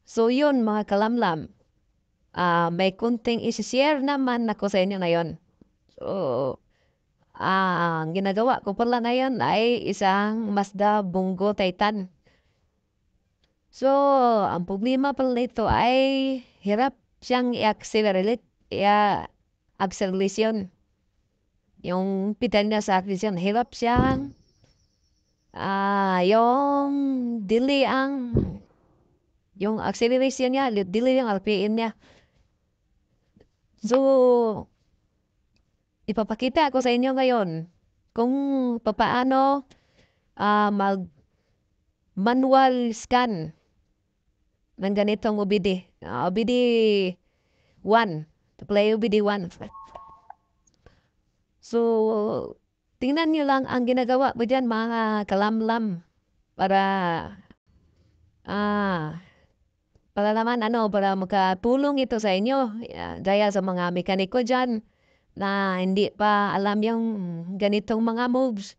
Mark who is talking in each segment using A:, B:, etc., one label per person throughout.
A: So yun mga kalamlam, may kunting isi-share naman ako sa inyo ngayon. So, ang ginagawa ko pala ngayon ay isang Mazda Bongo Titan. So, ang problema pala nito ay hirap siyang i-accelerate, acceleration. Yung pedal niya sa acceleration, hirap siyang, yung delay yung acceleration niya, delay yung RPM niya. So, ipapakita ko sa inyo ngayon kung papaano mag-manual scan ng ganitong OBD. OBD 1. To play OBD 1. So, tingnan nyo lang ang ginagawa ko dyan mga kalamlam para ah, para naman para makatulong ito sa inyo. Gaya sa mga mekaniko dyan na hindi pa alam yung ganitong mga moves.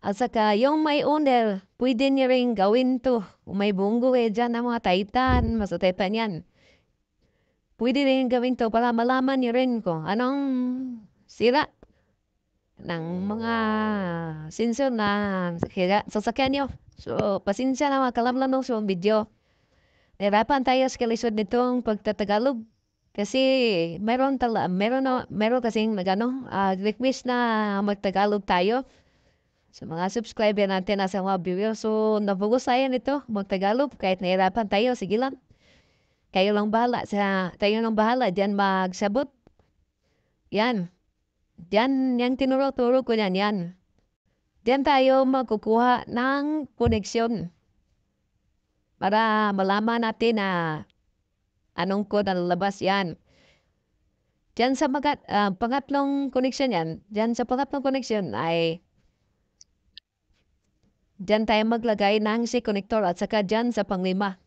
A: At saka yung may owner, pwede niya rin gawin to. Kung may bunggo dyan ng mga Titan, masutitan yan. Pwede rin gawin to para malaman niyo rin kung anong sira ng mga sensor na sasakyan niyo. So, pasensya na mga kalamlam sa video. Nahirapan tayo sa kalisod nitong pagtatagalog. Kasi meron kasing request na magtagalog tayo sa mga subscriber natin na sa mga video. So, nabugos tayo nito, magtagalog, kahit nahirapan tayo, sige lang. Tayo lang bahala, diyan magsabot. Yan. Diyan, yung tinuro-turo ko yan. Diyan tayo magkukuha ng koneksyon para malaman natin na anong code ang lalabas yan. Diyan sa pangatlong koneksyon yan, diyan sa pangatlong koneksyon ay diyan tayo maglagay ng si connector at saka diyan sa panglima.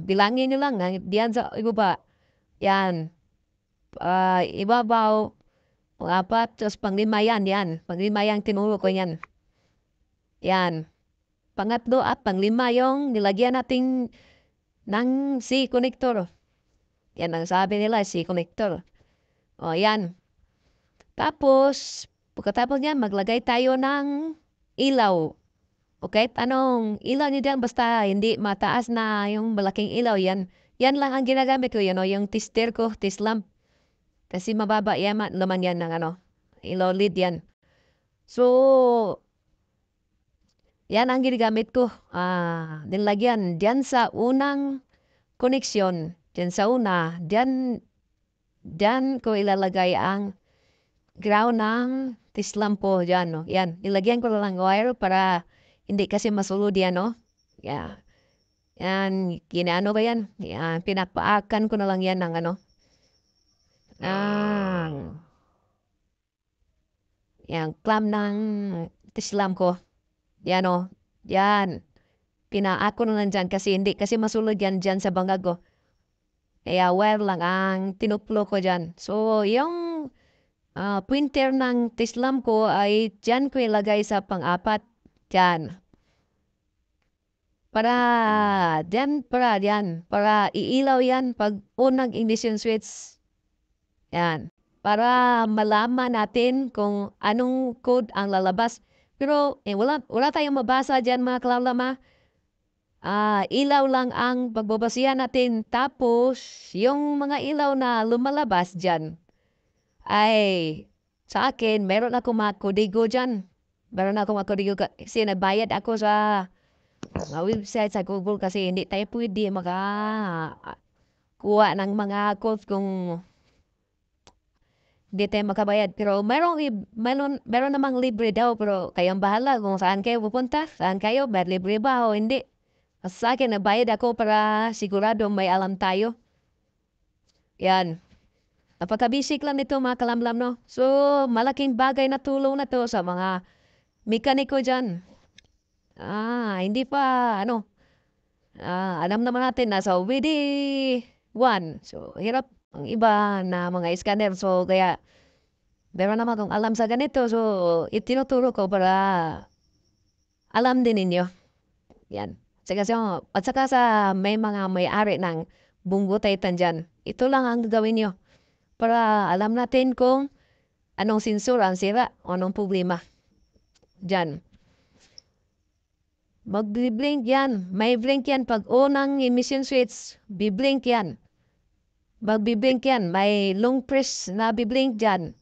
A: Bilangin nyo lang, diyan sa ibaba, yan, ibabaw, apat, tapos panglima yan. Panglima yung tinuro ko yan. Yan. Pangatlo at panglima yung nilagyan natin ng si connector. Yan ang sabi nila, si connector. O, yan. Tapos, pagkatapos yan, maglagay tayo ng ilaw. Okay? Anong ilaw niyo dyan? Basta hindi mataas na yung malaking ilaw yan. Yan lang ang ginagamit ko, yung tester ko, test lamp. Kasi mababa laman yan ng ilaw lead yan. So, yan ang ginagamit ko. Nilagyan dyan sa unang koneksyon. Dyan sa una, dyan ko ilalagay ang ground ng test lamp po dyan. No? Yan, nilagyan ko lang wire para hindi kasi masulod yan. No? Yeah. Yan, ginano ba yan? Yan, pinapaakan ko na lang yan ng yan, clamp ng tislam ko. Yan o. Yan. Pinaako na lang dyan kasi masulod yan dyan sa bangag ko. Kaya wire lang ang tinuplo ko dyan. So, yung printer ng tislam ko ay dyan ko ilagay sa pang-apat. Dyan. Para iilaw yan pag unang ignition switch. Yan. Para malaman natin kung anong code ang lalabas. Pero wala tayong mabasa dyan mga kalalama. Ilaw lang ang pagbabasihan natin. Tapos, yung mga ilaw na lumalabas dyan ay sa akin, meron ako mga kodigo dyan. Meron ako mga kodigo kasi nagbayad ako sa website sa Google kasi hindi tayo pwede kuha ng mga codes kung hindi tayo makabayad. Pero meron namang libre daw. Pero kayong bahala kung saan kayo pupunta. Saan kayo, libre ba o hindi. Sa akin, nabayad ako para sigurado may alam tayo. Yan. Napaka-basic lang nito mga kalamlam, no? So, malaking bagay na tulong na to sa mga mekaniko dyan. Hindi pa, alam naman natin na sa WD 1. So, hirap ang iba na mga scanner. So, kaya, meron naman kung alam sa ganito. So, itinuturo ko para alam din ninyo. Yan. At saka sa may mga may-ari ng bunggutaytan dyan, ito lang ang gagawin nyo para alam natin kung anong sensor ang sira o anong problema dyan. Mag-blink yan. May blink yan. Pag unang emission switch, biblink yan. Magbiblink yan. May long press na biblink dyan.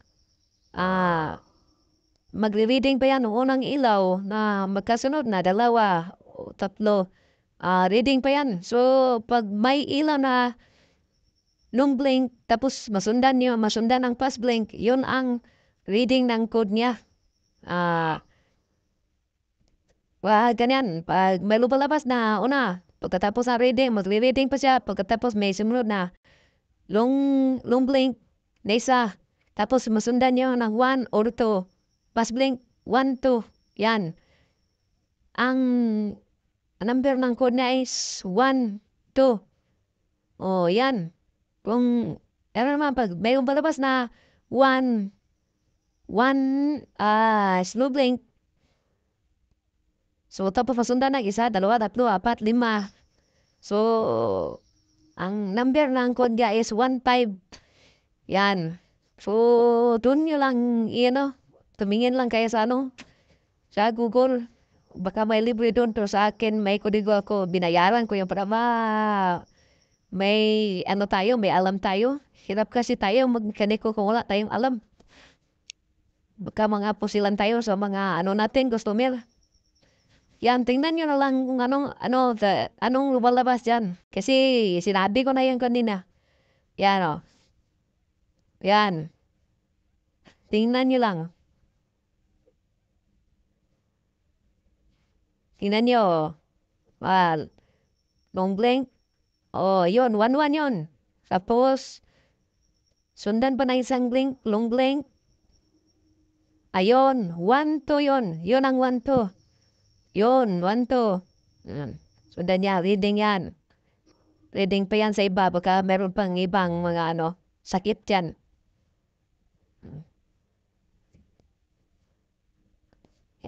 A: Magre-reading pa yan ng unang ilaw na magkasunod na 2 o 3. Reading pa yan. So, pag may ilaw na long blink, tapos masundan ang fast blink, yun ang reading ng code niya. Ganyan. Pag may lumalabas na pagkatapos ng reading, magre-reading pa siya. Pagkatapos may sumunod na long blink na isa. Tapos masundan niyo ng 1 or 2. Fast blink, 1, 2. Yan. Ang number ng code na is 1, 2. Yan. Kung, naman, pag may lumalabas na 1, slow blink. So, tapos masundan ng 1, 2, 3, 4, 5. So, ang number ng code niya is 1, 5. Yan. So, dun nyo lang, tumingin lang kayo sa sa Google. Baka may libre doon, pero sa akin may kodigo ako, binayaran ko yung para may may alam tayo. Hirap kasi tayo magmekaniko kung wala tayong alam. Baka mga pusilan tayo sa mga natin, customer. Yan, tingnan nyo na lang kung anong lumalabas dyan. Kasi sinabi ko na yan kanina. Yan Yan. Tingnan nyo lang. Tingnan nyo. Long blink. Yun. 1, 1 yun. Tapos, sundan pa na isang blink. Long blink. Ayun. 1, 2 yun. Yun ang 1, 2. Yun. 1, 2. Sundan niya. Reading yan. Reading pa yan sa iba. Baka meron pang ibang mga sakit yan.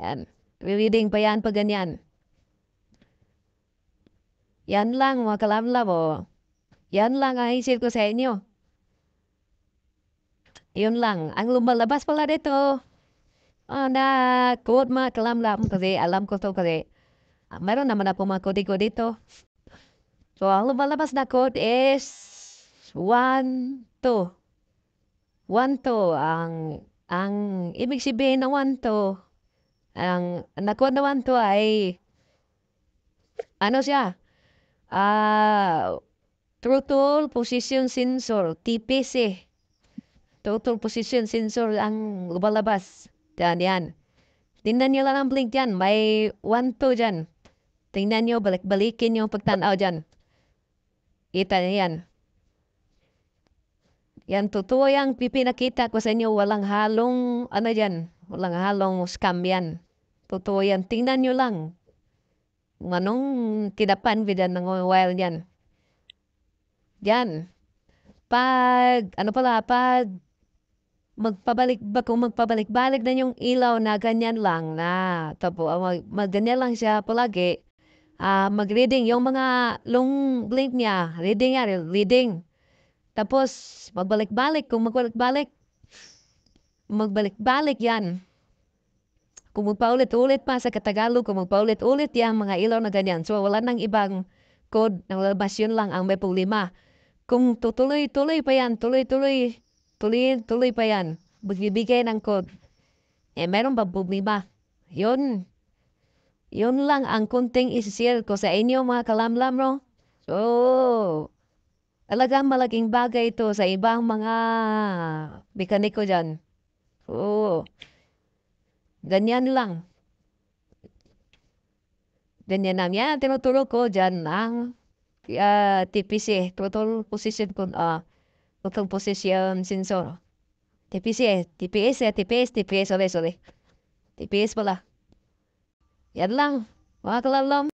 A: Yan. Reading pa yan pag ganyan. Yan lang mga kalamlam. Yan lang ang isip ko sa inyo. Yun lang. Ang lumalabas pala dito, na code mga kalamlam, kasi alam ko to kasi meron naman ako mga kodigo dito. So, ang lumalabas na code is 1, 2. 1, 2. Ang ibig sabihin ng 1, 2, ang nakuha na 1, 2 ay siya? Total Position Sensor, TPC. Total Position Sensor ang lumalabas. Yan. Tingnan nyo lang ang blink dyan. May 1, 2 dyan. Tingnan nyo, balik-balikin yung pagtanaw dyan. Kita niyo yan. Yan, totoo yung pipinakita ko sa inyo. Walang halong, dyan. Walang halong scam yan. Totoo yan. Tingnan nyo lang. Anong kinapan bidan ng wire yan. Yan. Pag magpabalik-balik na yung ilaw na ganyan lang na ganyan lang siya palagi, mag-reading yung mga long blink niya, reading. Tapos, magbalik-balik yan. Kung magpaulit-ulit pa sa Katagalog, kung magpaulit-ulit yung mga ilaw na ganyan. So, wala nang ibang code ng lalabas, yun lang ang may problema. Kung tuloy-tuloy pa yan, tuloy pa yan, magbibigay ng code, meron ba problema? Yun lang ang kunting isi-share ko sa inyo mga kalamlam, no? So, talagang malaking bagay ito sa ibang mga mekaniko dyan. So, ganyan lang. Ganyan lang. Yan, tinuturo ko dyan ang TPC, Total Position Sensor. TPS, sorry. TPS pala. Yan lang, mga kalamlam.